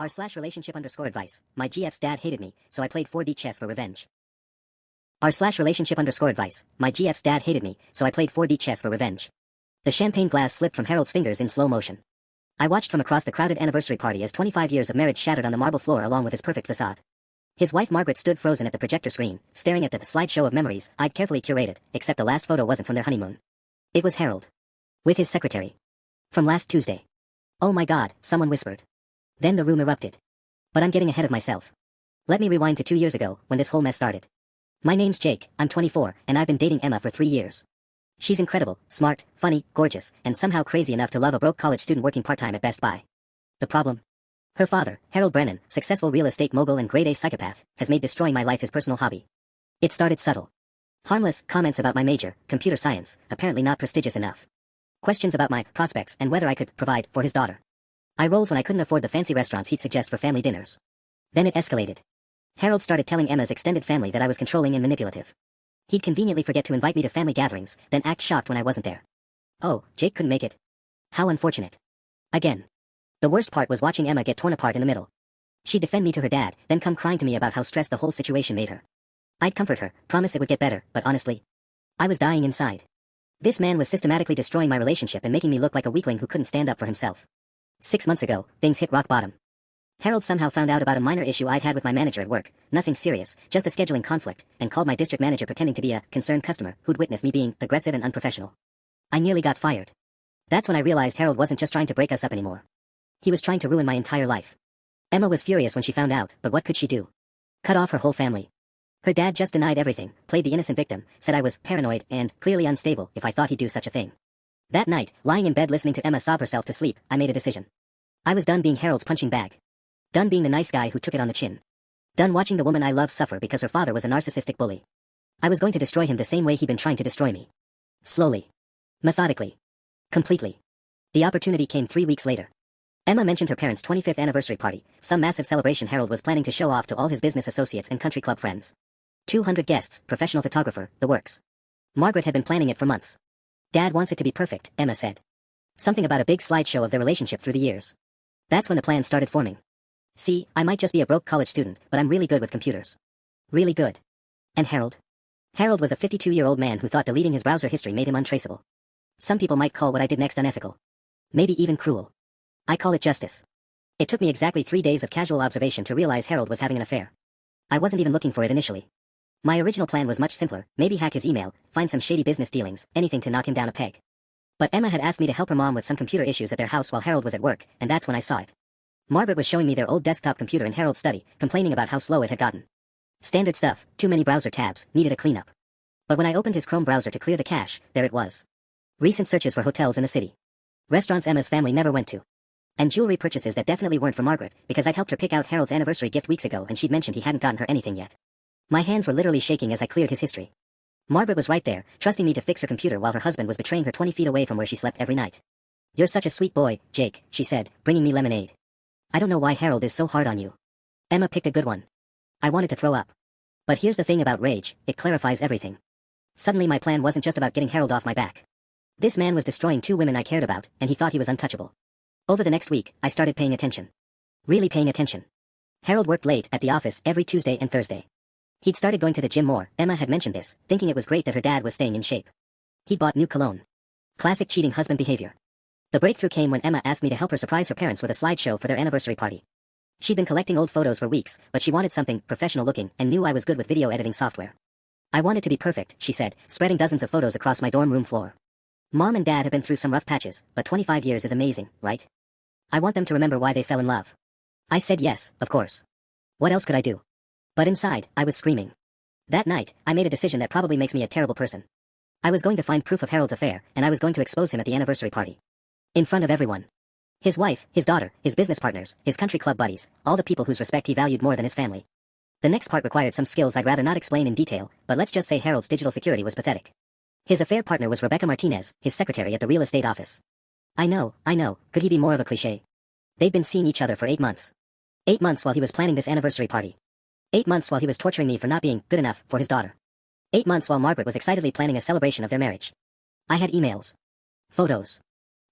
r/relationship_advice. My GF's dad hated me, so I played 4D chess for revenge. r/relationship_advice. My GF's dad hated me, so I played 4D chess for revenge. The champagne glass slipped from Harold's fingers in slow motion. I watched from across the crowded anniversary party as 25 years of marriage shattered on the marble floor along with his perfect facade. His wife Margaret stood frozen at the projector screen, staring at the slideshow of memories I'd carefully curated, except the last photo wasn't from their honeymoon. It was Harold. With his secretary. From last Tuesday. Oh my God, someone whispered. Then the room erupted. But I'm getting ahead of myself. Let me rewind to 2 years ago, when this whole mess started. My name's Jake, I'm 24, and I've been dating Emma for 3 years. She's incredible, smart, funny, gorgeous, and somehow crazy enough to love a broke college student working part-time at Best Buy. The problem? Her father, Harold Brennan, successful real estate mogul and grade-A psychopath, has made destroying my life his personal hobby. It started subtle. Harmless comments about my major, computer science, apparently not prestigious enough. Questions about my prospects and whether I could provide for his daughter. Eye rolls when I couldn't afford the fancy restaurants he'd suggest for family dinners. Then it escalated. Harold started telling Emma's extended family that I was controlling and manipulative. He'd conveniently forget to invite me to family gatherings, then act shocked when I wasn't there. Oh, Jake couldn't make it. How unfortunate. Again. The worst part was watching Emma get torn apart in the middle. She'd defend me to her dad, then come crying to me about how stressed the whole situation made her. I'd comfort her, promise it would get better, but honestly, I was dying inside. This man was systematically destroying my relationship and making me look like a weakling who couldn't stand up for himself. 6 months ago, things hit rock bottom. Harold somehow found out about a minor issue I'd had with my manager at work, nothing serious, just a scheduling conflict, and called my district manager pretending to be a concerned customer who'd witnessed me being aggressive and unprofessional. I nearly got fired. That's when I realized Harold wasn't just trying to break us up anymore. He was trying to ruin my entire life. Emma was furious when she found out, but what could she do? Cut off her whole family. Her dad just denied everything, played the innocent victim, said I was paranoid and clearly unstable if I thought he'd do such a thing. That night, lying in bed listening to Emma sob herself to sleep, I made a decision. I was done being Harold's punching bag. Done being the nice guy who took it on the chin. Done watching the woman I love suffer because her father was a narcissistic bully. I was going to destroy him the same way he'd been trying to destroy me. Slowly. Methodically. Completely. The opportunity came 3 weeks later. Emma mentioned her parents' 25th anniversary party, some massive celebration Harold was planning to show off to all his business associates and country club friends. 200 guests, professional photographer, the works. Margaret had been planning it for months. Dad wants it to be perfect, Emma said. Something about a big slideshow of their relationship through the years. That's when the plan started forming. See, I might just be a broke college student, but I'm really good with computers. Really good. And Harold? Harold was a 52-year-old man who thought deleting his browser history made him untraceable. Some people might call what I did next unethical. Maybe even cruel. I call it justice. It took me exactly 3 days of casual observation to realize Harold was having an affair. I wasn't even looking for it initially. My original plan was much simpler, maybe hack his email, find some shady business dealings, anything to knock him down a peg. But Emma had asked me to help her mom with some computer issues at their house while Harold was at work, and that's when I saw it. Margaret was showing me their old desktop computer in Harold's study, complaining about how slow it had gotten. Standard stuff, too many browser tabs, needed a cleanup. But when I opened his Chrome browser to clear the cache, there it was. Recent searches for hotels in the city. Restaurants Emma's family never went to. And jewelry purchases that definitely weren't for Margaret, because I'd helped her pick out Harold's anniversary gift weeks ago and she'd mentioned he hadn't gotten her anything yet. My hands were literally shaking as I cleared his history. Margaret was right there, trusting me to fix her computer while her husband was betraying her 20 feet away from where she slept every night. You're such a sweet boy, Jake, she said, bringing me lemonade. I don't know why Harold is so hard on you. Emma picked a good one. I wanted to throw up. But here's the thing about rage, it clarifies everything. Suddenly my plan wasn't just about getting Harold off my back. This man was destroying 2 women I cared about, and he thought he was untouchable. Over the next week, I started paying attention. Really paying attention. Harold worked late at the office every Tuesday and Thursday. He'd started going to the gym more, Emma had mentioned this, thinking it was great that her dad was staying in shape. He'd bought new cologne. Classic cheating husband behavior. The breakthrough came when Emma asked me to help her surprise her parents with a slideshow for their anniversary party. She'd been collecting old photos for weeks, but she wanted something professional looking and knew I was good with video editing software. I want it to be perfect, she said, spreading dozens of photos across my dorm room floor. Mom and Dad have been through some rough patches, but 25 years is amazing, right? I want them to remember why they fell in love. I said yes, of course. What else could I do? But inside, I was screaming. That night, I made a decision that probably makes me a terrible person. I was going to find proof of Harold's affair, and I was going to expose him at the anniversary party. In front of everyone. His wife, his daughter, his business partners, his country club buddies, all the people whose respect he valued more than his family. The next part required some skills I'd rather not explain in detail, but let's just say Harold's digital security was pathetic. His affair partner was Rebecca Martinez, his secretary at the real estate office. I know, could he be more of a cliché? They'd been seeing each other for 8 months. 8 months while he was planning this anniversary party. 8 months while he was torturing me for not being good enough for his daughter. 8 months while Margaret was excitedly planning a celebration of their marriage. I had emails. Photos.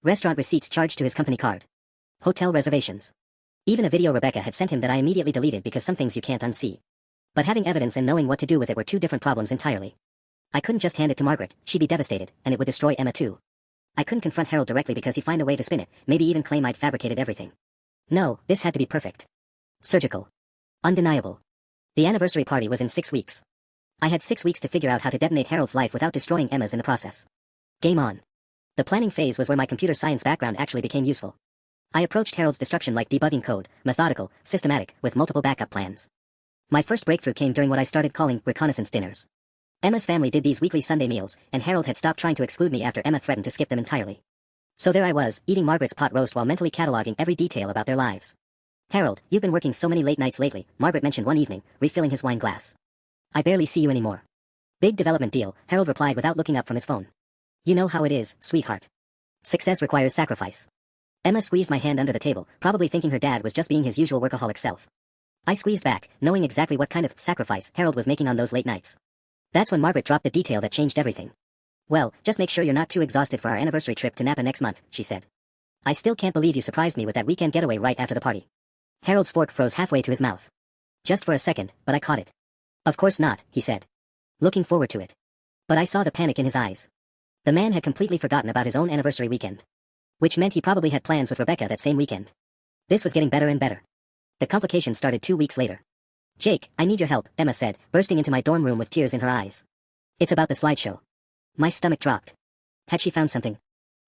Restaurant receipts charged to his company card. Hotel reservations. Even a video Rebecca had sent him that I immediately deleted because some things you can't unsee. But having evidence and knowing what to do with it were two different problems entirely. I couldn't just hand it to Margaret, she'd be devastated, and it would destroy Emma too. I couldn't confront Harold directly because he'd find a way to spin it, maybe even claim I'd fabricated everything. No, this had to be perfect. Surgical. Undeniable. The anniversary party was in 6 weeks. I had 6 weeks to figure out how to detonate Harold's life without destroying Emma's in the process. Game on. The planning phase was where my computer science background actually became useful. I approached Harold's destruction like debugging code, methodical, systematic, with multiple backup plans. My first breakthrough came during what I started calling reconnaissance dinners. Emma's family did these weekly Sunday meals, and Harold had stopped trying to exclude me after Emma threatened to skip them entirely. So there I was, eating Margaret's pot roast while mentally cataloging every detail about their lives. Harold, you've been working so many late nights lately, Margaret mentioned one evening, refilling his wine glass. I barely see you anymore. Big development deal, Harold replied without looking up from his phone. You know how it is, sweetheart. Success requires sacrifice. Emma squeezed my hand under the table, probably thinking her dad was just being his usual workaholic self. I squeezed back, knowing exactly what kind of sacrifice Harold was making on those late nights. That's when Margaret dropped the detail that changed everything. Well, just make sure you're not too exhausted for our anniversary trip to Napa next month, she said. I still can't believe you surprised me with that weekend getaway right after the party. Harold's fork froze halfway to his mouth. Just for a second, but I caught it. Of course not, he said. Looking forward to it. But I saw the panic in his eyes. The man had completely forgotten about his own anniversary weekend. Which meant he probably had plans with Rebecca that same weekend. This was getting better and better. The complications started 2 weeks later. Jake, I need your help, Emma said, bursting into my dorm room with tears in her eyes. It's about the slideshow. My stomach dropped. Had she found something?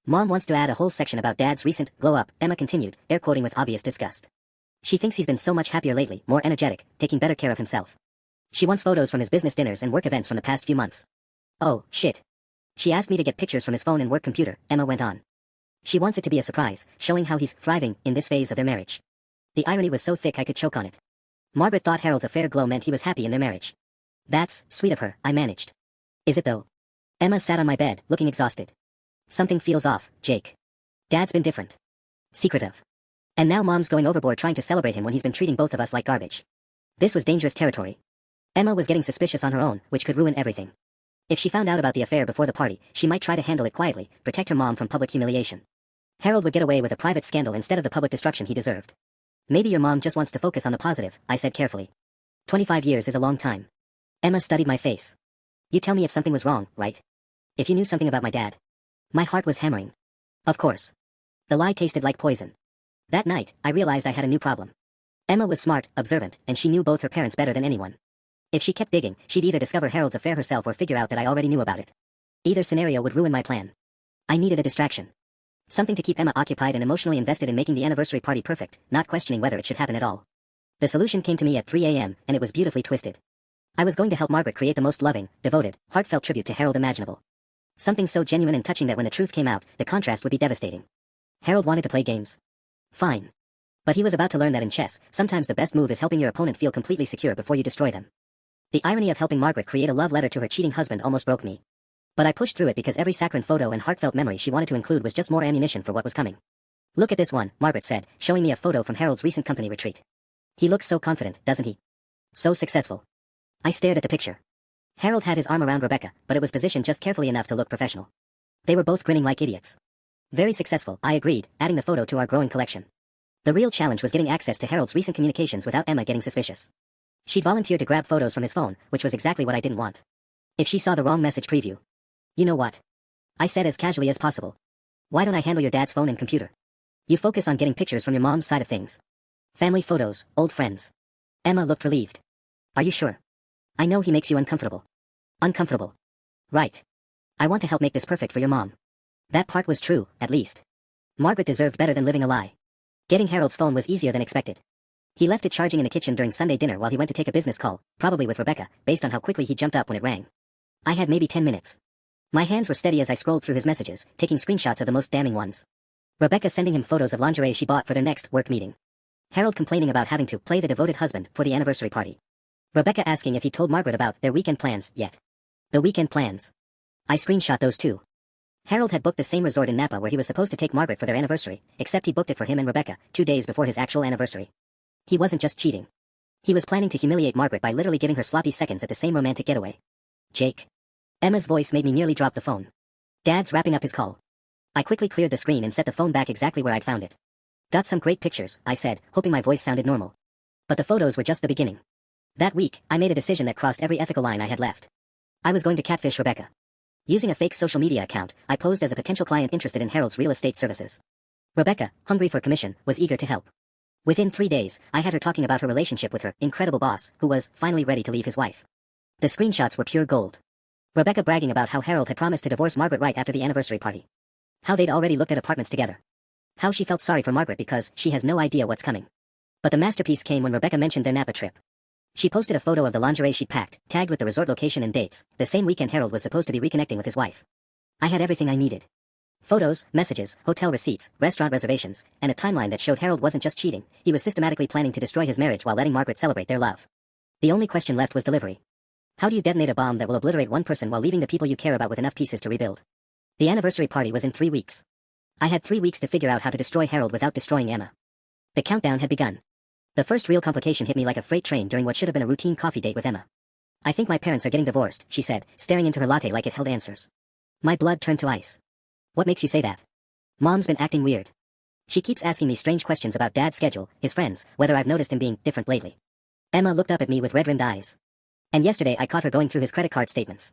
Mom wants to add a whole section about Dad's recent glow-up, Emma continued, air quoting with obvious disgust. She thinks he's been so much happier lately, more energetic, taking better care of himself. She wants photos from his business dinners and work events from the past few months. Oh, shit. She asked me to get pictures from his phone and work computer, Emma went on. She wants it to be a surprise, showing how he's thriving in this phase of their marriage. The irony was so thick I could choke on it. Margaret thought Harold's affair glow meant he was happy in their marriage. That's sweet of her, I managed. Is it though? Emma sat on my bed, looking exhausted. Something feels off, Jake. Dad's been different. Secretive. And now Mom's going overboard trying to celebrate him when he's been treating both of us like garbage. This was dangerous territory. Emma was getting suspicious on her own, which could ruin everything. If she found out about the affair before the party, she might try to handle it quietly, protect her mom from public humiliation. Harold would get away with a private scandal instead of the public destruction he deserved. Maybe your mom just wants to focus on the positive, I said carefully. 25 years is a long time. Emma studied my face. You tell me if something was wrong, right? If you knew something about my dad. My heart was hammering. Of course. The lie tasted like poison. That night, I realized I had a new problem. Emma was smart, observant, and she knew both her parents better than anyone. If she kept digging, she'd either discover Harold's affair herself or figure out that I already knew about it. Either scenario would ruin my plan. I needed a distraction. Something to keep Emma occupied and emotionally invested in making the anniversary party perfect, not questioning whether it should happen at all. The solution came to me at 3 a.m., and it was beautifully twisted. I was going to help Margaret create the most loving, devoted, heartfelt tribute to Harold imaginable. Something so genuine and touching that when the truth came out, the contrast would be devastating. Harold wanted to play games. Fine. But he was about to learn that in chess, sometimes the best move is helping your opponent feel completely secure before you destroy them. The irony of helping Margaret create a love letter to her cheating husband almost broke me. But I pushed through it because every saccharine photo and heartfelt memory she wanted to include was just more ammunition for what was coming. Look at this one, Margaret said, showing me a photo from Harold's recent company retreat. He looks so confident, doesn't he? So successful. I stared at the picture. Harold had his arm around Rebecca, but it was positioned just carefully enough to look professional. They were both grinning like idiots. Very successful, I agreed, adding the photo to our growing collection. The real challenge was getting access to Harold's recent communications without Emma getting suspicious. She'd volunteered to grab photos from his phone, which was exactly what I didn't want. If she saw the wrong message preview. You know what? I said as casually as possible. Why don't I handle your dad's phone and computer? You focus on getting pictures from your mom's side of things. Family photos, old friends. Emma looked relieved. Are you sure? I know he makes you uncomfortable. Uncomfortable. Right. I want to help make this perfect for your mom. That part was true, at least. Margaret deserved better than living a lie. Getting Harold's phone was easier than expected. He left it charging in the kitchen during Sunday dinner while he went to take a business call, probably with Rebecca, based on how quickly he jumped up when it rang. I had maybe 10 minutes. My hands were steady as I scrolled through his messages, taking screenshots of the most damning ones. Rebecca sending him photos of lingerie she bought for their next work meeting. Harold complaining about having to play the devoted husband for the anniversary party. Rebecca asking if he told Margaret about their weekend plans yet. The weekend plans. I screenshot those too. Harold had booked the same resort in Napa where he was supposed to take Margaret for their anniversary, except he booked it for him and Rebecca, 2 days before his actual anniversary. He wasn't just cheating. He was planning to humiliate Margaret by literally giving her sloppy seconds at the same romantic getaway. Jake. Emma's voice made me nearly drop the phone. Dad's wrapping up his call. I quickly cleared the screen and set the phone back exactly where I'd found it. Got some great pictures, I said, hoping my voice sounded normal. But the photos were just the beginning. That week, I made a decision that crossed every ethical line I had left. I was going to catfish Rebecca. Using a fake social media account, I posed as a potential client interested in Harold's real estate services. Rebecca, hungry for commission, was eager to help. Within 3 days, I had her talking about her relationship with her incredible boss, who was finally ready to leave his wife. The screenshots were pure gold. Rebecca bragging about how Harold had promised to divorce Margaret right after the anniversary party. How they'd already looked at apartments together. How she felt sorry for Margaret because she has no idea what's coming. But the masterpiece came when Rebecca mentioned their Napa trip. She posted a photo of the lingerie she'd packed, tagged with the resort location and dates. The same weekend Harold was supposed to be reconnecting with his wife. I had everything I needed. Photos, messages, hotel receipts, restaurant reservations, and a timeline that showed Harold wasn't just cheating, he was systematically planning to destroy his marriage while letting Margaret celebrate their love. The only question left was delivery. How do you detonate a bomb that will obliterate one person while leaving the people you care about with enough pieces to rebuild? The anniversary party was in 3 weeks. I had 3 weeks to figure out how to destroy Harold without destroying Emma. The countdown had begun. The first real complication hit me like a freight train during what should have been a routine coffee date with Emma. I think my parents are getting divorced, she said, staring into her latte like it held answers. My blood turned to ice. What makes you say that? Mom's been acting weird. She keeps asking me strange questions about Dad's schedule, his friends, whether I've noticed him being different lately. Emma looked up at me with red-rimmed eyes. And yesterday I caught her going through his credit card statements.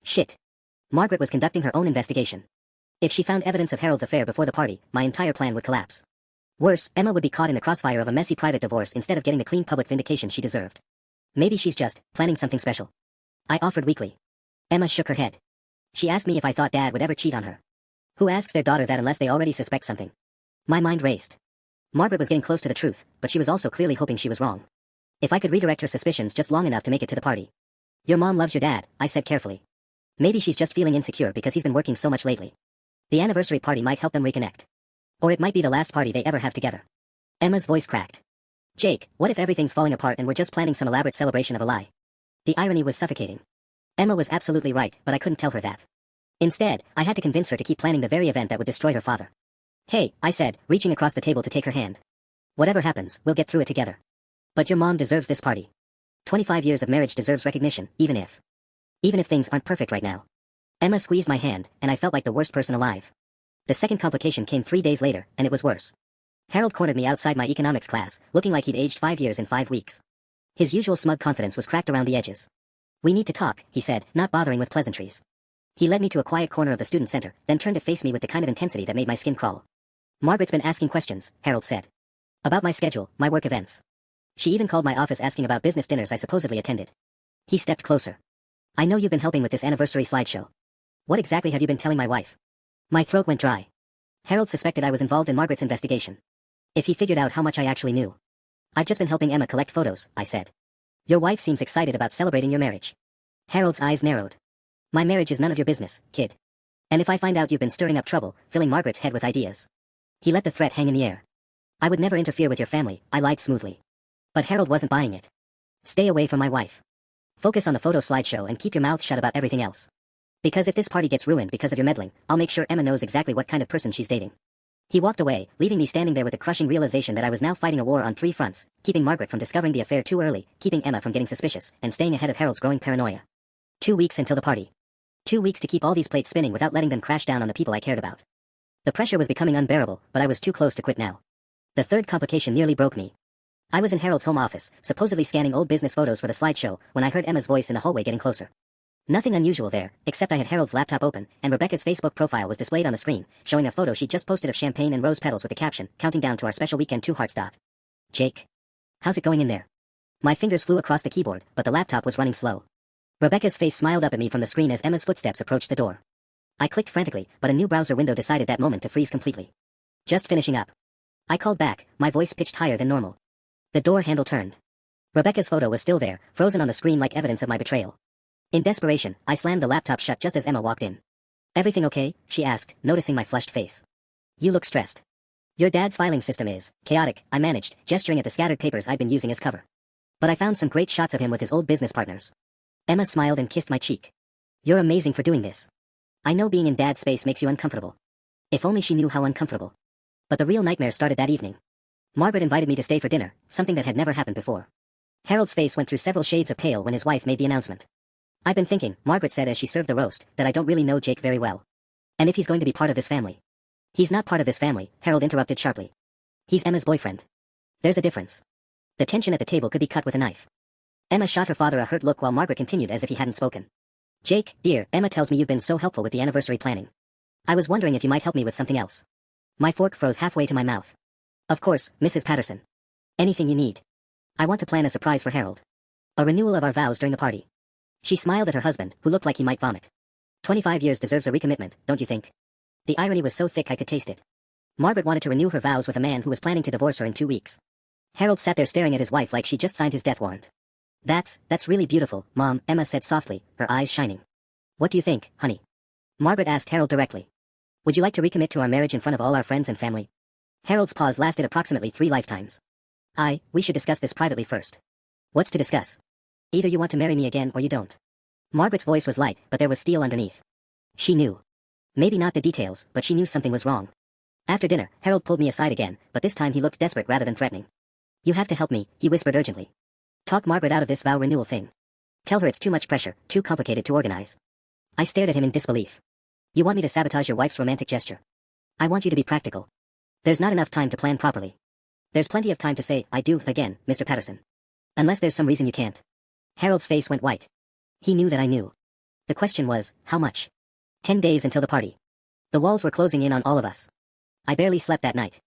Shit. Margaret was conducting her own investigation. If she found evidence of Harold's affair before the party, my entire plan would collapse. Worse, Emma would be caught in the crossfire of a messy private divorce instead of getting the clean public vindication she deserved. Maybe she's just planning something special. I offered weakly. Emma shook her head. She asked me if I thought Dad would ever cheat on her. Who asks their daughter that unless they already suspect something? My mind raced. Margaret was getting close to the truth, but she was also clearly hoping she was wrong. If I could redirect her suspicions just long enough to make it to the party. Your mom loves your dad, I said carefully. Maybe she's just feeling insecure because he's been working so much lately. The anniversary party might help them reconnect. Or it might be the last party they ever have together. Emma's voice cracked. Jake, what if everything's falling apart and we're just planning some elaborate celebration of a lie? The irony was suffocating. Emma was absolutely right, but I couldn't tell her that. Instead, I had to convince her to keep planning the very event that would destroy her father. Hey, I said, reaching across the table to take her hand. Whatever happens, we'll get through it together. But your mom deserves this party. 25 years of marriage deserves recognition, even if things aren't perfect right now. Emma squeezed my hand, and I felt like the worst person alive. The second complication came 3 days later, and it was worse. Harold cornered me outside my economics class, looking like he'd aged 5 years in 5 weeks. His usual smug confidence was cracked around the edges. We need to talk, he said, not bothering with pleasantries. He led me to a quiet corner of the student center, then turned to face me with the kind of intensity that made my skin crawl. Margaret's been asking questions, Harold said. About my schedule, my work events. She even called my office asking about business dinners I supposedly attended. He stepped closer. I know you've been helping with this anniversary slideshow. What exactly have you been telling my wife? My throat went dry. Harold suspected I was involved in Margaret's investigation. If he figured out how much I actually knew. I've just been helping Emma collect photos, I said. Your wife seems excited about celebrating your marriage. Harold's eyes narrowed. My marriage is none of your business, kid. And if I find out you've been stirring up trouble, filling Margaret's head with ideas. He let the threat hang in the air. I would never interfere with your family, I lied smoothly. But Harold wasn't buying it. Stay away from my wife. Focus on the photo slideshow and keep your mouth shut about everything else. Because if this party gets ruined because of your meddling, I'll make sure Emma knows exactly what kind of person she's dating. He walked away, leaving me standing there with the crushing realization that I was now fighting a war on 3 fronts, keeping Margaret from discovering the affair too early, keeping Emma from getting suspicious, and staying ahead of Harold's growing paranoia. 2 weeks until the party. 2 weeks to keep all these plates spinning without letting them crash down on the people I cared about. The pressure was becoming unbearable, but I was too close to quit now. The third complication nearly broke me. I was in Harold's home office, supposedly scanning old business photos for the slideshow, when I heard Emma's voice in the hallway getting closer. Nothing unusual there, except I had Harold's laptop open, and Rebecca's Facebook profile was displayed on the screen, showing a photo she'd just posted of champagne and rose petals with the caption, counting down to our special weekend 2 hearts. Jake. How's it going in there? My fingers flew across the keyboard, but the laptop was running slow. Rebecca's face smiled up at me from the screen as Emma's footsteps approached the door. I clicked frantically, but a new browser window decided that moment to freeze completely. Just finishing up. I called back, my voice pitched higher than normal. The door handle turned. Rebecca's photo was still there, frozen on the screen like evidence of my betrayal. In desperation, I slammed the laptop shut just as Emma walked in. Everything okay? She asked, noticing my flushed face. You look stressed. Your dad's filing system is chaotic, I managed, gesturing at the scattered papers I'd been using as cover. But I found some great shots of him with his old business partners. Emma smiled and kissed my cheek. You're amazing for doing this. I know being in Dad's space makes you uncomfortable. If only she knew how uncomfortable. But the real nightmare started that evening. Margaret invited me to stay for dinner, something that had never happened before. Harold's face went through several shades of pale when his wife made the announcement. I've been thinking, Margaret said as she served the roast, that I don't really know Jake very well. And if he's going to be part of this family. He's not part of this family, Harold interrupted sharply. He's Emma's boyfriend. There's a difference. The tension at the table could be cut with a knife. Emma shot her father a hurt look while Margaret continued as if he hadn't spoken. Jake, dear, Emma tells me you've been so helpful with the anniversary planning. I was wondering if you might help me with something else. My fork froze halfway to my mouth. Of course, Mrs. Patterson. Anything you need. I want to plan a surprise for Harold. A renewal of our vows during the party. She smiled at her husband, who looked like he might vomit. 25 years deserves a recommitment, don't you think? The irony was so thick I could taste it. Margaret wanted to renew her vows with a man who was planning to divorce her in 2 weeks. Harold sat there staring at his wife like she just signed his death warrant. That's really beautiful, Mom, Emma said softly, her eyes shining. What do you think, honey? Margaret asked Harold directly. Would you like to recommit to our marriage in front of all our friends and family? Harold's pause lasted approximately 3 lifetimes. We should discuss this privately first. What's to discuss? Either you want to marry me again or you don't. Margaret's voice was light, but there was steel underneath. She knew. Maybe not the details, but she knew something was wrong. After dinner, Harold pulled me aside again, but this time he looked desperate rather than threatening. You have to help me, he whispered urgently. Talk Margaret out of this vow renewal thing. Tell her it's too much pressure, too complicated to organize. I stared at him in disbelief. You want me to sabotage your wife's romantic gesture? I want you to be practical. There's not enough time to plan properly. There's plenty of time to say, I do, again, Mr. Patterson. Unless there's some reason you can't. Harold's face went white. He knew that I knew. The question was, how much? 10 days until the party. The walls were closing in on all of us. I barely slept that night.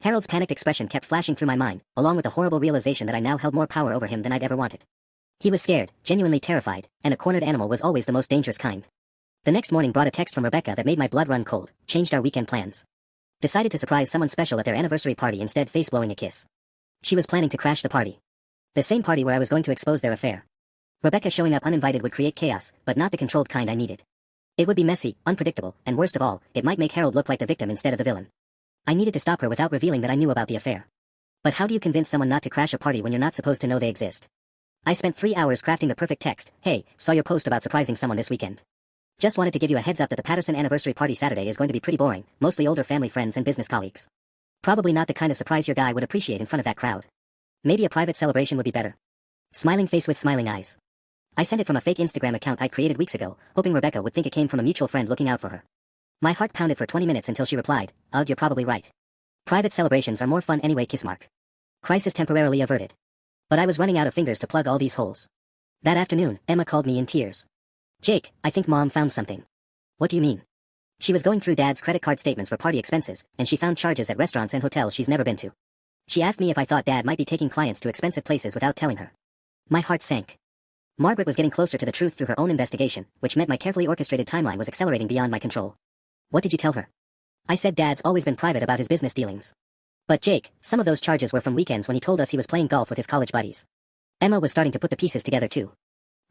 Harold's panicked expression kept flashing through my mind, along with the horrible realization that I now held more power over him than I'd ever wanted. He was scared, genuinely terrified, and a cornered animal was always the most dangerous kind. The next morning brought a text from Rebecca that made my blood run cold, changed our weekend plans. Decided to surprise someone special at their anniversary party instead face-blowing a kiss. She was planning to crash the party. The same party where I was going to expose their affair. Rebecca showing up uninvited would create chaos, but not the controlled kind I needed. It would be messy, unpredictable, and worst of all, it might make Harold look like the victim instead of the villain. I needed to stop her without revealing that I knew about the affair. But how do you convince someone not to crash a party when you're not supposed to know they exist? I spent 3 hours crafting the perfect text. Hey, saw your post about surprising someone this weekend. Just wanted to give you a heads up that the Patterson anniversary party Saturday is going to be pretty boring, mostly older family friends and business colleagues. Probably not the kind of surprise your guy would appreciate in front of that crowd. Maybe a private celebration would be better. Smiling face with smiling eyes. I sent it from a fake Instagram account I'd created weeks ago, hoping Rebecca would think it came from a mutual friend looking out for her. My heart pounded for 20 minutes until she replied, Ugh, you're probably right. Private celebrations are more fun anyway, kiss mark. Crisis temporarily averted. But I was running out of fingers to plug all these holes. That afternoon, Emma called me in tears. Jake, I think Mom found something. What do you mean? She was going through Dad's credit card statements for party expenses, and she found charges at restaurants and hotels she's never been to. She asked me if I thought Dad might be taking clients to expensive places without telling her. My heart sank. Margaret was getting closer to the truth through her own investigation, which meant my carefully orchestrated timeline was accelerating beyond my control. What did you tell her? I said Dad's always been private about his business dealings. But Jake, some of those charges were from weekends when he told us he was playing golf with his college buddies. Emma was starting to put the pieces together too.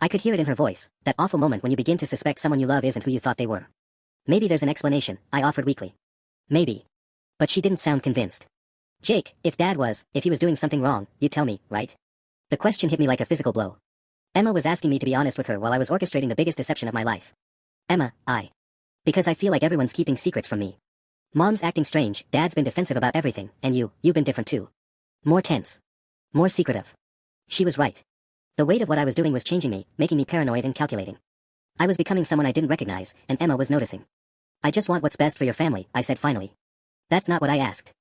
I could hear it in her voice, that awful moment when you begin to suspect someone you love isn't who you thought they were. Maybe there's an explanation, I offered weakly. Maybe. But she didn't sound convinced. Jake, if he was doing something wrong, you'd tell me, right? The question hit me like a physical blow. Emma was asking me to be honest with her while I was orchestrating the biggest deception of my life. Emma, because I feel like everyone's keeping secrets from me. Mom's acting strange, Dad's been defensive about everything, and you've been different too. More tense. More secretive. She was right. The weight of what I was doing was changing me, making me paranoid and calculating. I was becoming someone I didn't recognize, and Emma was noticing. I just want what's best for your family, I said finally. That's not what I asked.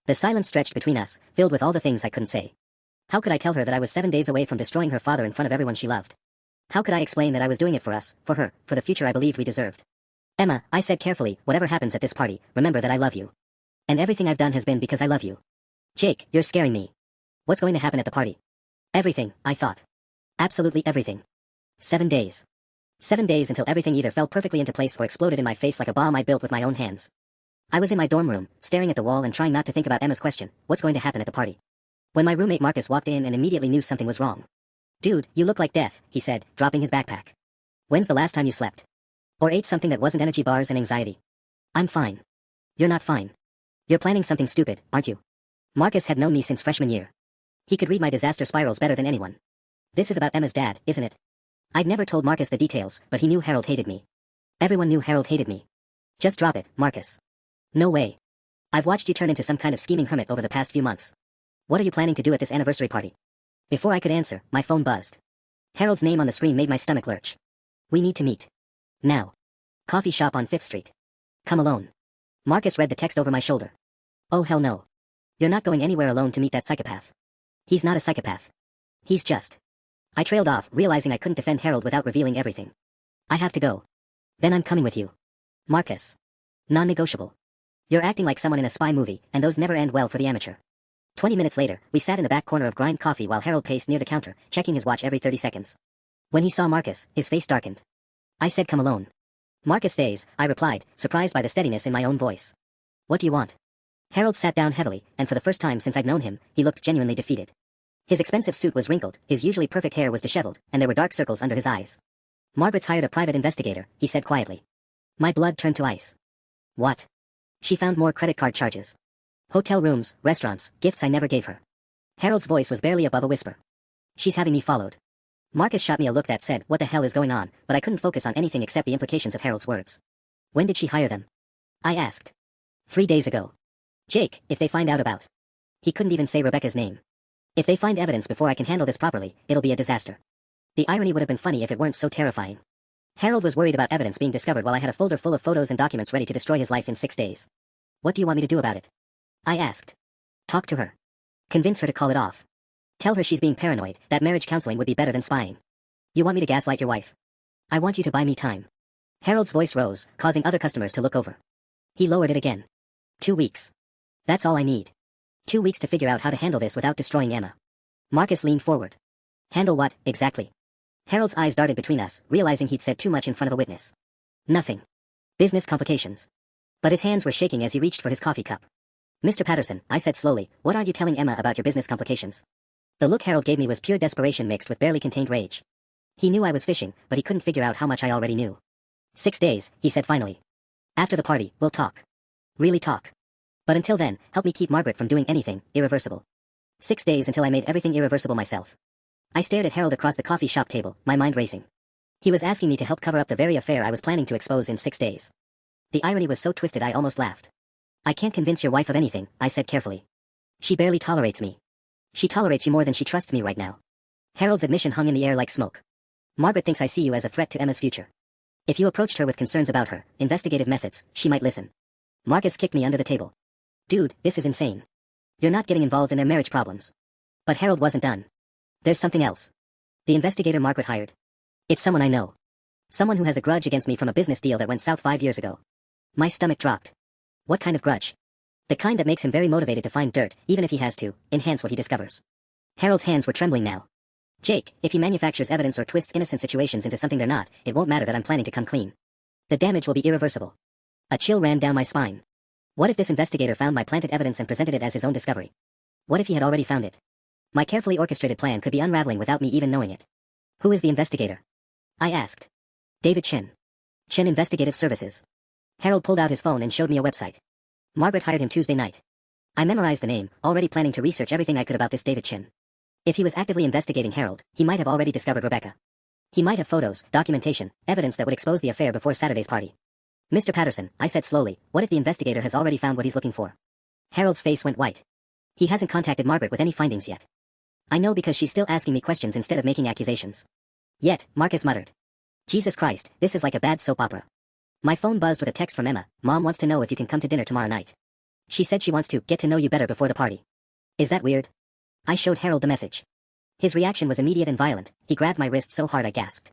The silence stretched between us, filled with all the things I couldn't say. How could I tell her that I was 7 days away from destroying her father in front of everyone she loved? How could I explain that I was doing it for us, for her, for the future I believed we deserved? Emma, I said carefully, whatever happens at this party, remember that I love you. And everything I've done has been because I love you. Jake, you're scaring me. What's going to happen at the party? Everything, I thought. Absolutely everything. 7 days. 7 days until everything either fell perfectly into place or exploded in my face like a bomb I built with my own hands. I was in my dorm room, staring at the wall and trying not to think about Emma's question, what's going to happen at the party? When my roommate Marcus walked in and immediately knew something was wrong. Dude, you look like death, he said, dropping his backpack. When's the last time you slept? Or ate something that wasn't energy bars and anxiety? I'm fine. You're not fine. You're planning something stupid, aren't you? Marcus had known me since freshman year. He could read my disaster spirals better than anyone. This is about Emma's dad, isn't it? I'd never told Marcus the details, but he knew Harold hated me. Everyone knew Harold hated me. Just drop it, Marcus. No way. I've watched you turn into some kind of scheming hermit over the past few months. What are you planning to do at this anniversary party? Before I could answer, my phone buzzed. Harold's name on the screen made my stomach lurch. We need to meet. Now. Coffee shop on 5th Street. Come alone. Marcus read the text over my shoulder. Oh hell no. You're not going anywhere alone to meet that psychopath. He's not a psychopath. He's just. I trailed off, realizing I couldn't defend Harold without revealing everything. I have to go. Then I'm coming with you. Marcus. Non-negotiable. You're acting like someone in a spy movie, and those never end well for the amateur. 20 minutes later, we sat in the back corner of Grind Coffee while Harold paced near the counter, checking his watch every 30 seconds. When he saw Marcus, his face darkened. I said, come alone. Marcus stays, I replied, surprised by the steadiness in my own voice. What do you want? Harold sat down heavily, and for the first time since I'd known him, he looked genuinely defeated. His expensive suit was wrinkled, his usually perfect hair was disheveled, and there were dark circles under his eyes. Margaret's hired a private investigator, he said quietly. My blood turned to ice. What? She found more credit card charges. Hotel rooms, restaurants, gifts I never gave her. Harold's voice was barely above a whisper. She's having me followed. Marcus shot me a look that said, what the hell is going on, but I couldn't focus on anything except the implications of Harold's words. When did she hire them? I asked. 3 days ago. Jake, if they find out about. He couldn't even say Rebecca's name. If they find evidence before I can handle this properly, it'll be a disaster. The irony would have been funny if it weren't so terrifying. Harold was worried about evidence being discovered while I had a folder full of photos and documents ready to destroy his life in 6 days. What do you want me to do about it? I asked. Talk to her. Convince her to call it off. Tell her she's being paranoid, that marriage counseling would be better than spying. You want me to gaslight your wife? I want you to buy me time. Harold's voice rose, causing other customers to look over. He lowered it again. 2 weeks. That's all I need. 2 weeks to figure out how to handle this without destroying Emma. Marcus leaned forward. Handle what, exactly? Harold's eyes darted between us, realizing he'd said too much in front of a witness. Nothing. Business complications. But his hands were shaking as he reached for his coffee cup. Mr. Patterson, I said slowly, what aren't you telling Emma about your business complications? The look Harold gave me was pure desperation mixed with barely contained rage. He knew I was fishing, but he couldn't figure out how much I already knew. 6 days, he said finally. After the party, we'll talk. Really talk. But until then, help me keep Margaret from doing anything irreversible. 6 days until I made everything irreversible myself. I stared at Harold across the coffee shop table, my mind racing. He was asking me to help cover up the very affair I was planning to expose in 6 days. The irony was so twisted I almost laughed. I can't convince your wife of anything, I said carefully. She barely tolerates me. She tolerates you more than she trusts me right now. Harold's admission hung in the air like smoke. Margaret thinks I see you as a threat to Emma's future. If you approached her with concerns about her investigative methods, she might listen. Marcus kicked me under the table. Dude, this is insane. You're not getting involved in their marriage problems. But Harold wasn't done. There's something else. The investigator Margaret hired. It's someone I know. Someone who has a grudge against me from a business deal that went south 5 years ago. My stomach dropped. What kind of grudge? The kind that makes him very motivated to find dirt, even if he has to enhance what he discovers. Harold's hands were trembling now. Jake, if he manufactures evidence or twists innocent situations into something they're not, it won't matter that I'm planning to come clean. The damage will be irreversible. A chill ran down my spine. What if this investigator found my planted evidence and presented it as his own discovery? What if he had already found it? My carefully orchestrated plan could be unraveling without me even knowing it. Who is the investigator? I asked. David Chen. Chen Investigative Services. Harold pulled out his phone and showed me a website. Margaret hired him Tuesday night. I memorized the name, already planning to research everything I could about this David Chen. If he was actively investigating Harold, he might have already discovered Rebecca. He might have photos, documentation, evidence that would expose the affair before Saturday's party. Mr. Patterson, I said slowly, what if the investigator has already found what he's looking for? Harold's face went white. He hasn't contacted Margaret with any findings yet. I know because she's still asking me questions instead of making accusations. Yet, Marcus muttered. Jesus Christ, this is like a bad soap opera. My phone buzzed with a text from Emma. Mom wants to know if you can come to dinner tomorrow night. She said she wants to get to know you better before the party. Is that weird? I showed Harold the message. His reaction was immediate and violent. He grabbed my wrist so hard I gasped.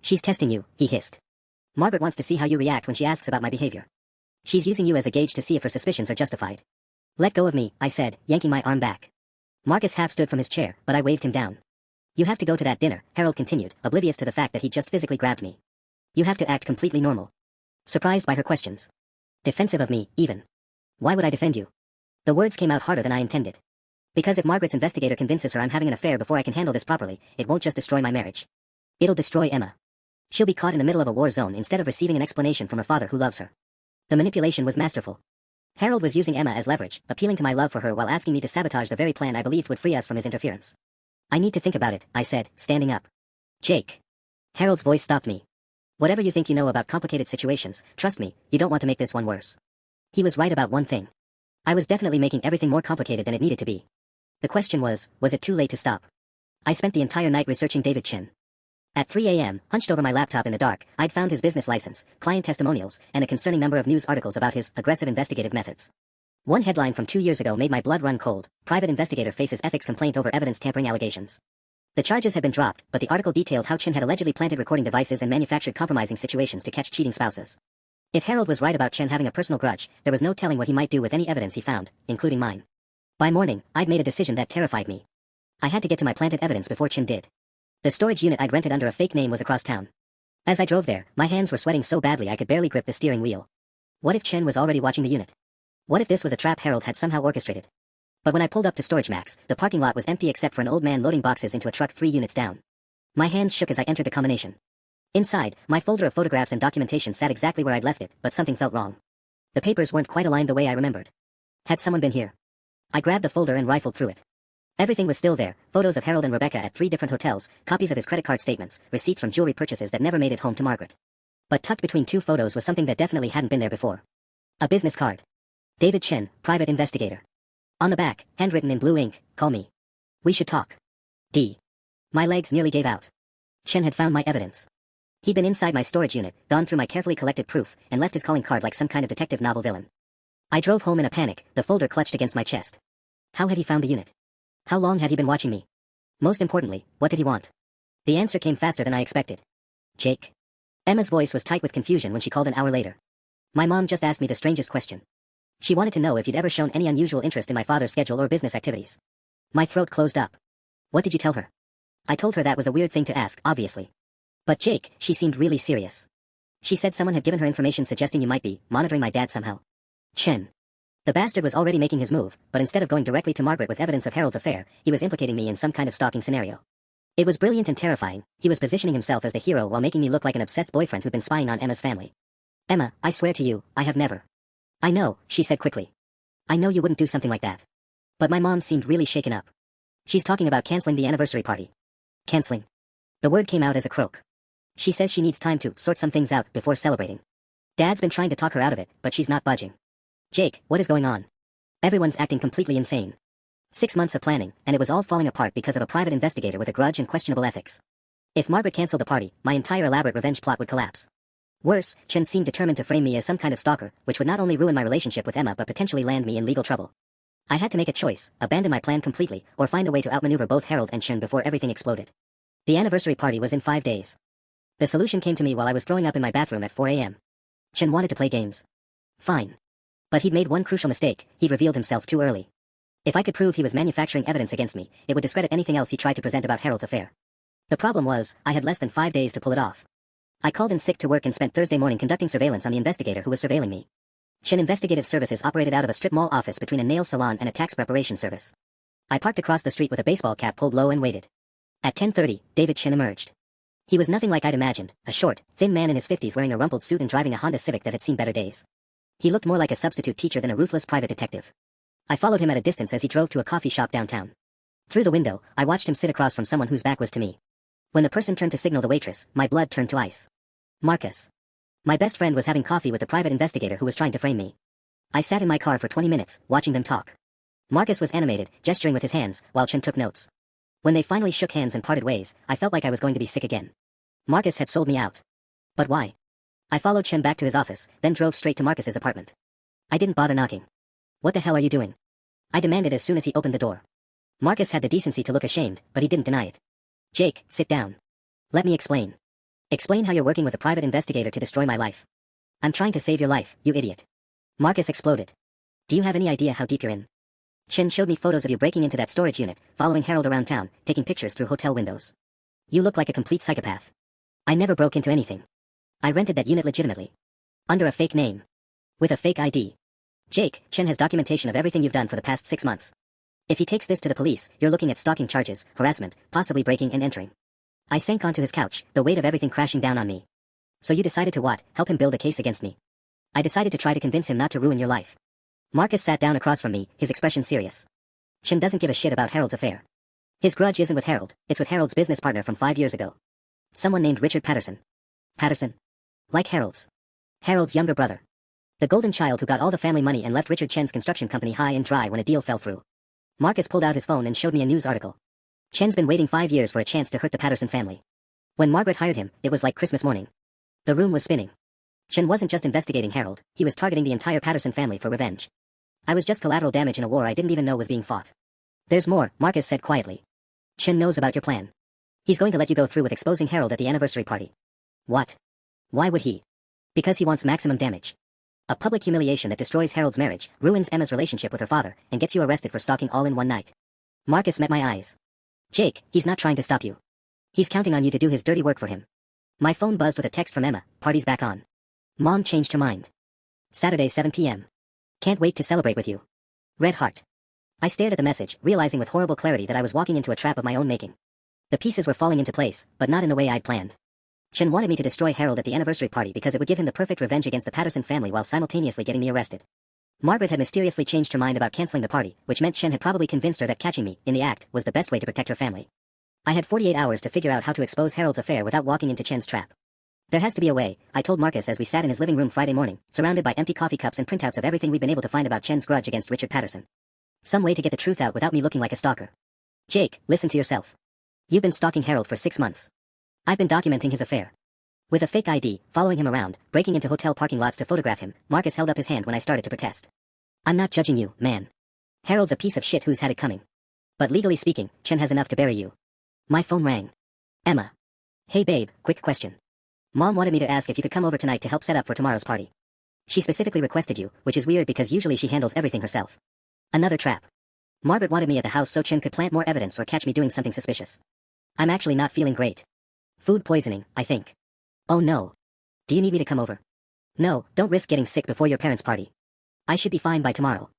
She's testing you, he hissed. Margaret wants to see how you react when she asks about my behavior. She's using you as a gauge to see if her suspicions are justified. Let go of me, I said, yanking my arm back. Marcus half stood from his chair, but I waved him down. You have to go to that dinner, Harold continued, oblivious to the fact that he just physically grabbed me. You have to act completely normal. Surprised by her questions. Defensive of me, even. Why would I defend you? The words came out harder than I intended. Because if Margaret's investigator convinces her I'm having an affair before I can handle this properly, it won't just destroy my marriage. It'll destroy Emma. She'll be caught in the middle of a war zone instead of receiving an explanation from her father who loves her. The manipulation was masterful. Harold was using Emma as leverage, appealing to my love for her while asking me to sabotage the very plan I believed would free us from his interference. I need to think about it, I said, standing up. Jake. Harold's voice stopped me. Whatever you think you know about complicated situations, trust me, you don't want to make this one worse. He was right about one thing. I was definitely making everything more complicated than it needed to be. The question was it too late to stop? I spent the entire night researching David Chen. At 3 a.m., hunched over my laptop in the dark, I'd found his business license, client testimonials, and a concerning number of news articles about his aggressive investigative methods. One headline from 2 years ago made my blood run cold. Private investigator faces ethics complaint over evidence tampering allegations. The charges had been dropped, but the article detailed how Chen had allegedly planted recording devices and manufactured compromising situations to catch cheating spouses. If Harold was right about Chen having a personal grudge, there was no telling what he might do with any evidence he found, including mine. By morning, I'd made a decision that terrified me. I had to get to my planted evidence before Chen did. The storage unit I'd rented under a fake name was across town. As I drove there, my hands were sweating so badly I could barely grip the steering wheel. What if Chen was already watching the unit? What if this was a trap Harold had somehow orchestrated? But when I pulled up to Storage Max, the parking lot was empty except for an old man loading boxes into a truck 3 units down. My hands shook as I entered the combination. Inside, my folder of photographs and documentation sat exactly where I'd left it, but something felt wrong. The papers weren't quite aligned the way I remembered. Had someone been here? I grabbed the folder and rifled through it. Everything was still there, photos of Harold and Rebecca at 3 different hotels, copies of his credit card statements, receipts from jewelry purchases that never made it home to Margaret. But tucked between 2 photos was something that definitely hadn't been there before. A business card. David Chen, private investigator. On the back, handwritten in blue ink, call me. We should talk. D. My legs nearly gave out. Chen had found my evidence. He'd been inside my storage unit, gone through my carefully collected proof, and left his calling card like some kind of detective novel villain. I drove home in a panic, the folder clutched against my chest. How had he found the unit? How long had he been watching me? Most importantly, what did he want? The answer came faster than I expected. Jake. Emma's voice was tight with confusion when she called an hour later. My mom just asked me the strangest question. She wanted to know if you'd ever shown any unusual interest in my father's schedule or business activities. My throat closed up. What did you tell her? I told her that was a weird thing to ask, obviously. But Jake, she seemed really serious. She said someone had given her information suggesting you might be monitoring my dad somehow. Chen. The bastard was already making his move, but instead of going directly to Margaret with evidence of Harold's affair, he was implicating me in some kind of stalking scenario. It was brilliant and terrifying. He was positioning himself as the hero while making me look like an obsessed boyfriend who'd been spying on Emma's family. Emma, I swear to you, I have never. I know, she said quickly. I know you wouldn't do something like that. But my mom seemed really shaken up. She's talking about canceling the anniversary party. Canceling. The word came out as a croak. She says she needs time to sort some things out before celebrating. Dad's been trying to talk her out of it, but she's not budging. Jake, what is going on? Everyone's acting completely insane. 6 months of planning, and it was all falling apart because of a private investigator with a grudge and questionable ethics. If Margaret canceled the party, my entire elaborate revenge plot would collapse. Worse, Chen seemed determined to frame me as some kind of stalker, which would not only ruin my relationship with Emma but potentially land me in legal trouble. I had to make a choice, abandon my plan completely, or find a way to outmaneuver both Harold and Chen before everything exploded. The anniversary party was in 5 days. The solution came to me while I was throwing up in my bathroom at 4 a.m. Chen wanted to play games. Fine. But he'd made one crucial mistake, he'd revealed himself too early. If I could prove he was manufacturing evidence against me, it would discredit anything else he tried to present about Harold's affair. The problem was, I had less than 5 days to pull it off. I called in sick to work and spent Thursday morning conducting surveillance on the investigator who was surveilling me. Chen Investigative Services operated out of a strip mall office between a nail salon and a tax preparation service. I parked across the street with a baseball cap pulled low and waited. At 10:30, David Chen emerged. He was nothing like I'd imagined, a short, thin man in his 50s wearing a rumpled suit and driving a Honda Civic that had seen better days. He looked more like a substitute teacher than a ruthless private detective. I followed him at a distance as he drove to a coffee shop downtown. Through the window, I watched him sit across from someone whose back was to me. When the person turned to signal the waitress, my blood turned to ice. Marcus. My best friend was having coffee with the private investigator who was trying to frame me. I sat in my car for 20 minutes, watching them talk. Marcus was animated, gesturing with his hands, while Chen took notes. When they finally shook hands and parted ways, I felt like I was going to be sick again. Marcus had sold me out. But why? I followed Chen back to his office, then drove straight to Marcus's apartment. I didn't bother knocking. What the hell are you doing? I demanded as soon as he opened the door. Marcus had the decency to look ashamed, but he didn't deny it. Jake, sit down. Let me explain. Explain how you're working with a private investigator to destroy my life. I'm trying to save your life, you idiot. Marcus exploded. Do you have any idea how deep you're in? Chen showed me photos of you breaking into that storage unit, following Harold around town, taking pictures through hotel windows. You look like a complete psychopath. I never broke into anything. I rented that unit legitimately. Under a fake name. With a fake ID. Jake, Chen has documentation of everything you've done for the past 6 months. If he takes this to the police, you're looking at stalking charges, harassment, possibly breaking and entering. I sank onto his couch, the weight of everything crashing down on me. So you decided to what? Help him build a case against me. I decided to try to convince him not to ruin your life. Marcus sat down across from me, his expression serious. Chen doesn't give a shit about Harold's affair. His grudge isn't with Harold, it's with Harold's business partner from 5 years ago. Someone named Richard Patterson. Patterson? Like Harold's. Harold's younger brother. The golden child who got all the family money and left Richard Chen's construction company high and dry when a deal fell through. Marcus pulled out his phone and showed me a news article. Chen's been waiting 5 years for a chance to hurt the Patterson family. When Margaret hired him, it was like Christmas morning. The room was spinning. Chen wasn't just investigating Harold, he was targeting the entire Patterson family for revenge. I was just collateral damage in a war I didn't even know was being fought. There's more, Marcus said quietly. Chen knows about your plan. He's going to let you go through with exposing Harold at the anniversary party. What? Why would he? Because he wants maximum damage. A public humiliation that destroys Harold's marriage, ruins Emma's relationship with her father, and gets you arrested for stalking all in one night. Marcus met my eyes. Jake, he's not trying to stop you. He's counting on you to do his dirty work for him. My phone buzzed with a text from Emma, party's back on. Mom changed her mind. Saturday 7 p.m. Can't wait to celebrate with you. Red heart. I stared at the message, realizing with horrible clarity that I was walking into a trap of my own making. The pieces were falling into place, but not in the way I'd planned. Chen wanted me to destroy Harold at the anniversary party because it would give him the perfect revenge against the Patterson family while simultaneously getting me arrested. Margaret had mysteriously changed her mind about canceling the party, which meant Chen had probably convinced her that catching me, in the act, was the best way to protect her family. I had 48 hours to figure out how to expose Harold's affair without walking into Chen's trap. There has to be a way, I told Marcus as we sat in his living room Friday morning, surrounded by empty coffee cups and printouts of everything we'd been able to find about Chen's grudge against Richard Patterson. Some way to get the truth out without me looking like a stalker. Jake, listen to yourself. You've been stalking Harold for 6 months. I've been documenting his affair. With a fake ID, following him around, breaking into hotel parking lots to photograph him, Marcus held up his hand when I started to protest. I'm not judging you, man. Harold's a piece of shit who's had it coming. But legally speaking, Chen has enough to bury you. My phone rang. Emma. Hey babe, quick question. Mom wanted me to ask if you could come over tonight to help set up for tomorrow's party. She specifically requested you, which is weird because usually she handles everything herself. Another trap. Margaret wanted me at the house so Chen could plant more evidence or catch me doing something suspicious. I'm actually not feeling great. Food poisoning, I think. Oh no. Do you need me to come over? No, don't risk getting sick before your parents' party. I should be fine by tomorrow.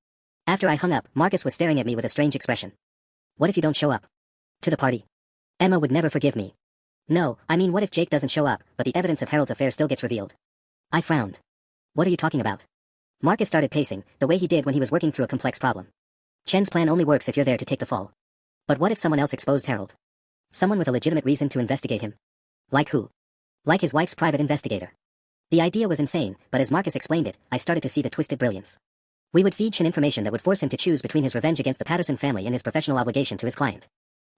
After I hung up, Marcus was staring at me with a strange expression. What if you don't show up? To the party? Emma would never forgive me. No, I mean what if Jake doesn't show up, but the evidence of Harold's affair still gets revealed? I frowned. What are you talking about? Marcus started pacing, the way he did when he was working through a complex problem. Chen's plan only works if you're there to take the fall. But what if someone else exposed Harold? Someone with a legitimate reason to investigate him? Like who? Like his wife's private investigator. The idea was insane, but as Marcus explained it, I started to see the twisted brilliance. We would feed Chen information that would force him to choose between his revenge against the Patterson family and his professional obligation to his client.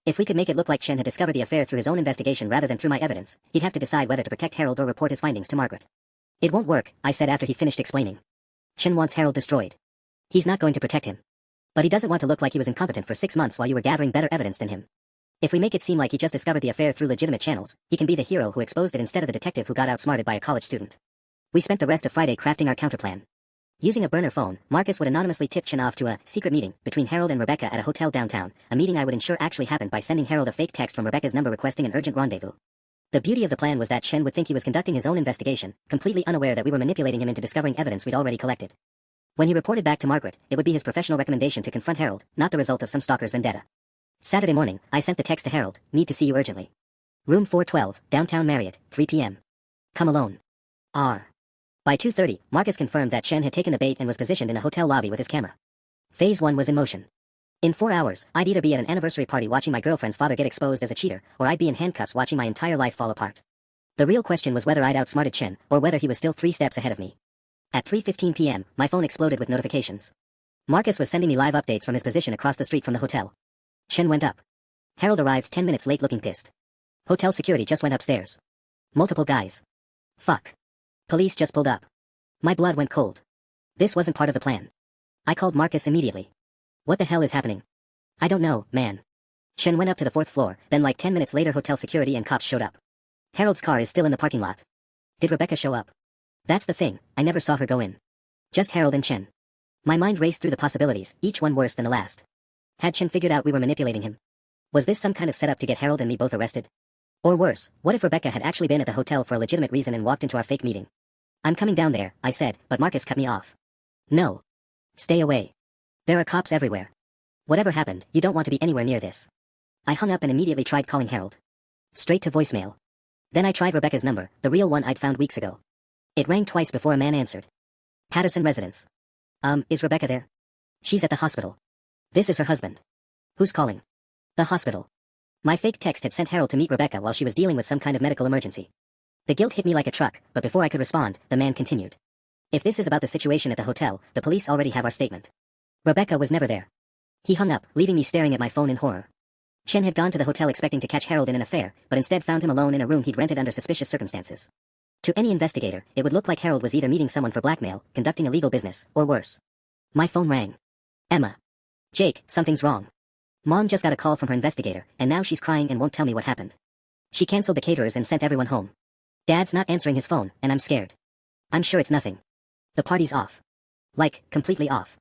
If we could make it look like Chen had discovered the affair through his own investigation rather than through my evidence, he'd have to decide whether to protect Harold or report his findings to Margaret. It won't work, I said after he finished explaining. Chen wants Harold destroyed. He's not going to protect him. But he doesn't want to look like he was incompetent for 6 months while you were gathering better evidence than him. If we make it seem like he just discovered the affair through legitimate channels, he can be the hero who exposed it instead of the detective who got outsmarted by a college student. We spent the rest of Friday crafting our counterplan. Using a burner phone, Marcus would anonymously tip Chen off to a secret meeting between Harold and Rebecca at a hotel downtown, a meeting I would ensure actually happened by sending Harold a fake text from Rebecca's number requesting an urgent rendezvous. The beauty of the plan was that Chen would think he was conducting his own investigation, completely unaware that we were manipulating him into discovering evidence we'd already collected. When he reported back to Margaret, it would be his professional recommendation to confront Harold, not the result of some stalker's vendetta. Saturday morning, I sent the text to Harold, need to see you urgently. Room 412, downtown Marriott, 3 p.m. Come alone. R. By 2:30, Marcus confirmed that Chen had taken the bait and was positioned in a hotel lobby with his camera. Phase 1 was in motion. In 4 hours, I'd either be at an anniversary party watching my girlfriend's father get exposed as a cheater, or I'd be in handcuffs watching my entire life fall apart. The real question was whether I'd outsmarted Chen, or whether he was still 3 steps ahead of me. At 3:15 p.m., my phone exploded with notifications. Marcus was sending me live updates from his position across the street from the hotel. Chen went up. Harold arrived 10 minutes late looking pissed. Hotel security just went upstairs. Multiple guys. Fuck. Police just pulled up. My blood went cold. This wasn't part of the plan. I called Marcus immediately. What the hell is happening? I don't know, man. Chen went up to the 4th floor, then like 10 minutes later hotel security and cops showed up. Harold's car is still in the parking lot. Did Rebecca show up? That's the thing, I never saw her go in. Just Harold and Chen. My mind raced through the possibilities, each one worse than the last. Had Chen figured out we were manipulating him? Was this some kind of setup to get Harold and me both arrested? Or worse, what if Rebecca had actually been at the hotel for a legitimate reason and walked into our fake meeting? I'm coming down there, I said, but Marcus cut me off. No. Stay away. There are cops everywhere. Whatever happened, you don't want to be anywhere near this. I hung up and immediately tried calling Harold. Straight to voicemail. Then I tried Rebecca's number, the real one I'd found weeks ago. It rang twice before a man answered. Patterson residence. Is Rebecca there? She's at the hospital. This is her husband. Who's calling? The hospital. My fake text had sent Harold to meet Rebecca while she was dealing with some kind of medical emergency. The guilt hit me like a truck, but before I could respond, the man continued. If this is about the situation at the hotel, the police already have our statement. Rebecca was never there. He hung up, leaving me staring at my phone in horror. Chen had gone to the hotel expecting to catch Harold in an affair, but instead found him alone in a room he'd rented under suspicious circumstances. To any investigator, it would look like Harold was either meeting someone for blackmail, conducting illegal business, or worse. My phone rang. Emma. Jake, something's wrong. Mom just got a call from her investigator, and now she's crying and won't tell me what happened. She canceled the caterers and sent everyone home. Dad's not answering his phone, and I'm scared. I'm sure it's nothing. The party's off. Like, completely off.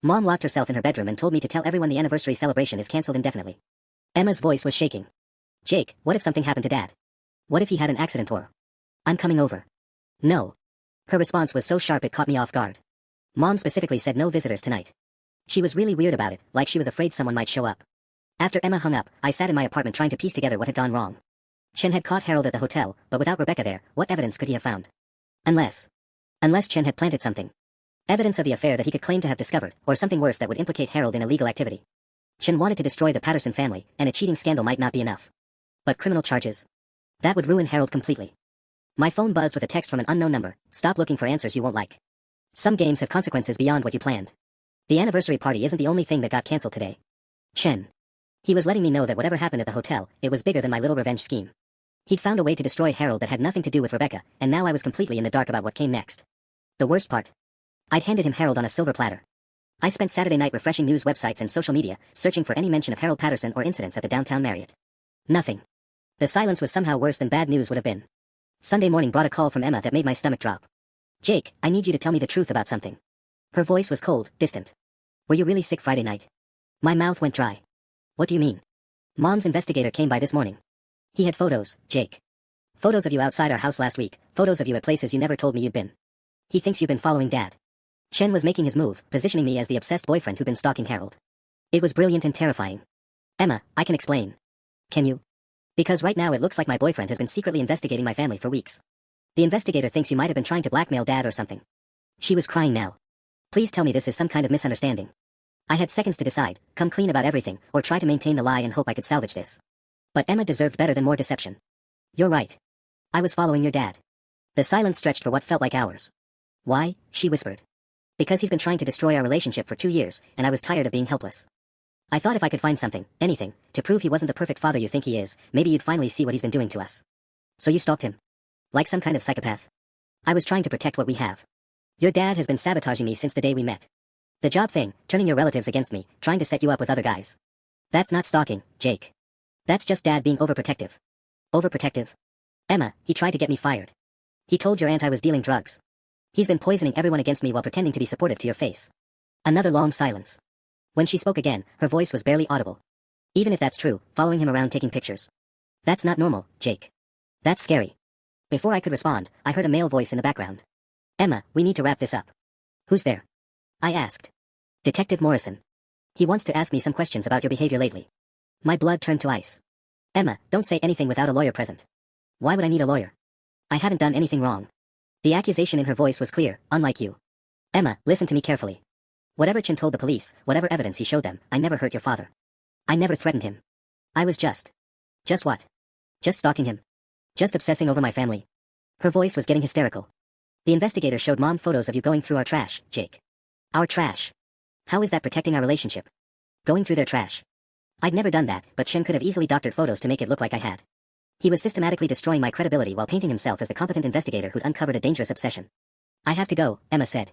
Mom locked herself in her bedroom and told me to tell everyone the anniversary celebration is cancelled indefinitely. Emma's voice was shaking. Jake, what if something happened to Dad? What if he had an accident or... I'm coming over. No. Her response was so sharp it caught me off guard. Mom specifically said no visitors tonight. She was really weird about it, like she was afraid someone might show up. After Emma hung up, I sat in my apartment trying to piece together what had gone wrong. Chen had caught Harold at the hotel, but without Rebecca there, what evidence could he have found? Unless Chen had planted something. Evidence of the affair that he could claim to have discovered, or something worse that would implicate Harold in illegal activity. Chen wanted to destroy the Patterson family, and a cheating scandal might not be enough. But criminal charges? That would ruin Harold completely. My phone buzzed with a text from an unknown number. Stop looking for answers you won't like. Some games have consequences beyond what you planned. The anniversary party isn't the only thing that got cancelled today. Chen. He was letting me know that whatever happened at the hotel, it was bigger than my little revenge scheme. He'd found a way to destroy Harold that had nothing to do with Rebecca, and now I was completely in the dark about what came next. The worst part? I'd handed him Harold on a silver platter. I spent Saturday night refreshing news websites and social media, searching for any mention of Harold Patterson or incidents at the downtown Marriott. Nothing. The silence was somehow worse than bad news would have been. Sunday morning brought a call from Emma that made my stomach drop. Jake, I need you to tell me the truth about something. Her voice was cold, distant. Were you really sick Friday night? My mouth went dry. What do you mean? Mom's investigator came by this morning. He had photos, Jake. Photos of you outside our house last week, photos of you at places you never told me you'd been. He thinks you've been following Dad. Chen was making his move, positioning me as the obsessed boyfriend who'd been stalking Harold. It was brilliant and terrifying. Emma, I can explain. Can you? Because right now it looks like my boyfriend has been secretly investigating my family for weeks. The investigator thinks you might have been trying to blackmail Dad or something. She was crying now. Please tell me this is some kind of misunderstanding. I had seconds to decide, come clean about everything, or try to maintain the lie and hope I could salvage this. But Emma deserved better than more deception. You're right. I was following your dad. The silence stretched for what felt like hours. Why? She whispered. Because he's been trying to destroy our relationship for 2 years, and I was tired of being helpless. I thought if I could find something, anything, to prove he wasn't the perfect father you think he is, maybe you'd finally see what he's been doing to us. So you stalked him? Like some kind of psychopath? I was trying to protect what we have. Your dad has been sabotaging me since the day we met. The job thing, turning your relatives against me, trying to set you up with other guys. That's not stalking, Jake. That's just Dad being overprotective. Overprotective? Emma, he tried to get me fired. He told your aunt I was dealing drugs. He's been poisoning everyone against me while pretending to be supportive to your face. Another long silence. When she spoke again, her voice was barely audible. Even if that's true, following him around taking pictures. That's not normal, Jake. That's scary. Before I could respond, I heard a male voice in the background. Emma, we need to wrap this up. Who's there? I asked. Detective Morrison. He wants to ask me some questions about your behavior lately. My blood turned to ice. Emma, don't say anything without a lawyer present. Why would I need a lawyer? I haven't done anything wrong. The accusation in her voice was clear, unlike you. Emma, listen to me carefully. Whatever Chen told the police, whatever evidence he showed them, I never hurt your father. I never threatened him. I was just. Just what? Just stalking him. Just obsessing over my family. Her voice was getting hysterical. The investigator showed Mom photos of you going through our trash, Jake. Our trash. How is that protecting our relationship? Going through their trash. I'd never done that, but Chen could have easily doctored photos to make it look like I had. He was systematically destroying my credibility while painting himself as the competent investigator who'd uncovered a dangerous obsession. I have to go, Emma said.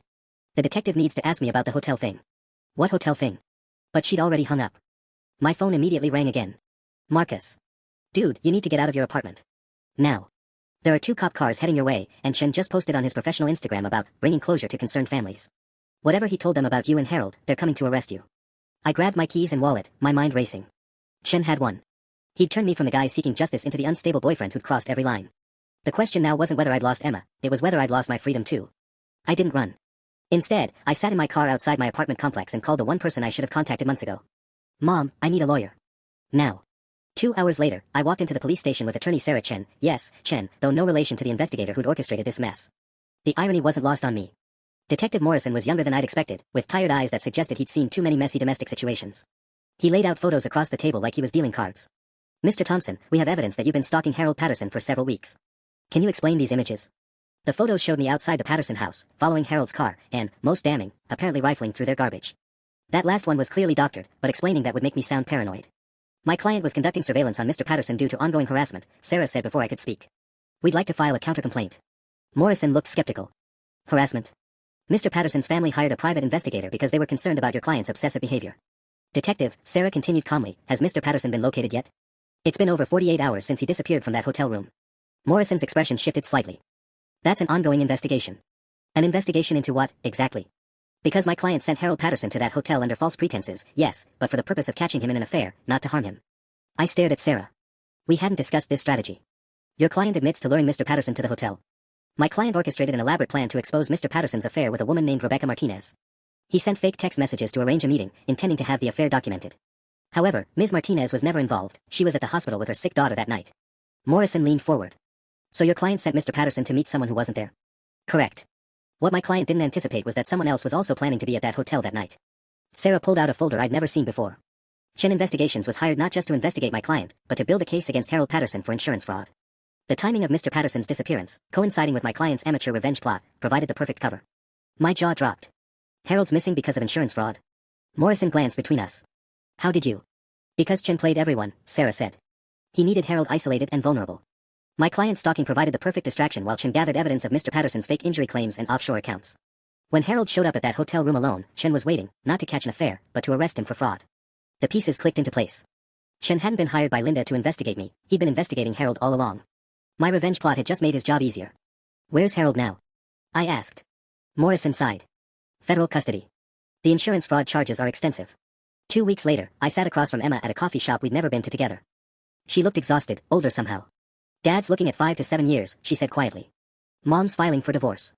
The detective needs to ask me about the hotel thing. What hotel thing? But she'd already hung up. My phone immediately rang again. Marcus. Dude, you need to get out of your apartment. Now. There are 2 cop cars heading your way, and Chen just posted on his professional Instagram about bringing closure to concerned families. Whatever he told them about you and Harold, they're coming to arrest you. I grabbed my keys and wallet, my mind racing. Chen had won. He'd turned me from the guy seeking justice into the unstable boyfriend who'd crossed every line. The question now wasn't whether I'd lost Emma, it was whether I'd lost my freedom too. I didn't run. Instead, I sat in my car outside my apartment complex and called the one person I should have contacted months ago. Mom, I need a lawyer. Now. 2 hours later, I walked into the police station with attorney Sarah Chen, yes, Chen, though no relation to the investigator who'd orchestrated this mess. The irony wasn't lost on me. Detective Morrison was younger than I'd expected, with tired eyes that suggested he'd seen too many messy domestic situations. He laid out photos across the table like he was dealing cards. Mr. Thompson, we have evidence that you've been stalking Harold Patterson for several weeks. Can you explain these images? The photos showed me outside the Patterson house, following Harold's car, and, most damning, apparently rifling through their garbage. That last one was clearly doctored, but explaining that would make me sound paranoid. My client was conducting surveillance on Mr. Patterson due to ongoing harassment, Sarah said before I could speak. We'd like to file a counter-complaint. Morrison looked skeptical. Harassment? Mr. Patterson's family hired a private investigator because they were concerned about your client's obsessive behavior. Detective, Sarah continued calmly, has Mr. Patterson been located yet? It's been over 48 hours since he disappeared from that hotel room. Morrison's expression shifted slightly. That's an ongoing investigation. An investigation into what, exactly? Because my client sent Harold Patterson to that hotel under false pretenses, yes, but for the purpose of catching him in an affair, not to harm him. I stared at Sarah. We hadn't discussed this strategy. Your client admits to luring Mr. Patterson to the hotel. My client orchestrated an elaborate plan to expose Mr. Patterson's affair with a woman named Rebecca Martinez. He sent fake text messages to arrange a meeting, intending to have the affair documented. However, Ms. Martinez was never involved. She was at the hospital with her sick daughter that night. Morrison leaned forward. So your client sent Mr. Patterson to meet someone who wasn't there? Correct. What my client didn't anticipate was that someone else was also planning to be at that hotel that night. Sarah pulled out a folder I'd never seen before. Chen Investigations was hired not just to investigate my client, but to build a case against Harold Patterson for insurance fraud. The timing of Mr. Patterson's disappearance, coinciding with my client's amateur revenge plot, provided the perfect cover. My jaw dropped. Harold's missing because of insurance fraud? Morrison glanced between us. How did you? Because Chen played everyone, Sarah said. He needed Harold isolated and vulnerable. My client's stalking provided the perfect distraction while Chen gathered evidence of Mr. Patterson's fake injury claims and offshore accounts. When Harold showed up at that hotel room alone, Chen was waiting, not to catch an affair, but to arrest him for fraud. The pieces clicked into place. Chen hadn't been hired by Linda to investigate me, he'd been investigating Harold all along. My revenge plot had just made his job easier. Where's Harold now? I asked. Morrison sighed. Federal custody. The insurance fraud charges are extensive. 2 weeks later, I sat across from Emma at a coffee shop we'd never been to together. She looked exhausted, older somehow. Dad's looking at 5 to 7 years, she said quietly. Mom's filing for divorce.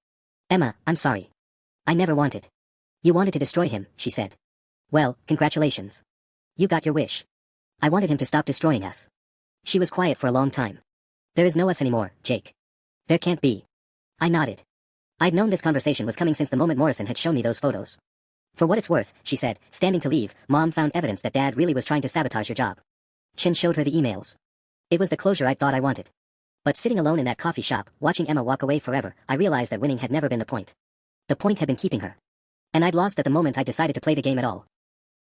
Emma, I'm sorry. I never wanted. You wanted to destroy him, she said. Well, congratulations. You got your wish. I wanted him to stop destroying us. She was quiet for a long time. There is no us anymore, Jake. There can't be. I nodded. I'd known this conversation was coming since the moment Morrison had shown me those photos. For what it's worth, she said, standing to leave, Mom found evidence that Dad really was trying to sabotage your job. Chen showed her the emails. It was the closure I thought I wanted. But sitting alone in that coffee shop, watching Emma walk away forever, I realized that winning had never been the point. The point had been keeping her. And I'd lost at the moment I decided to play the game at all.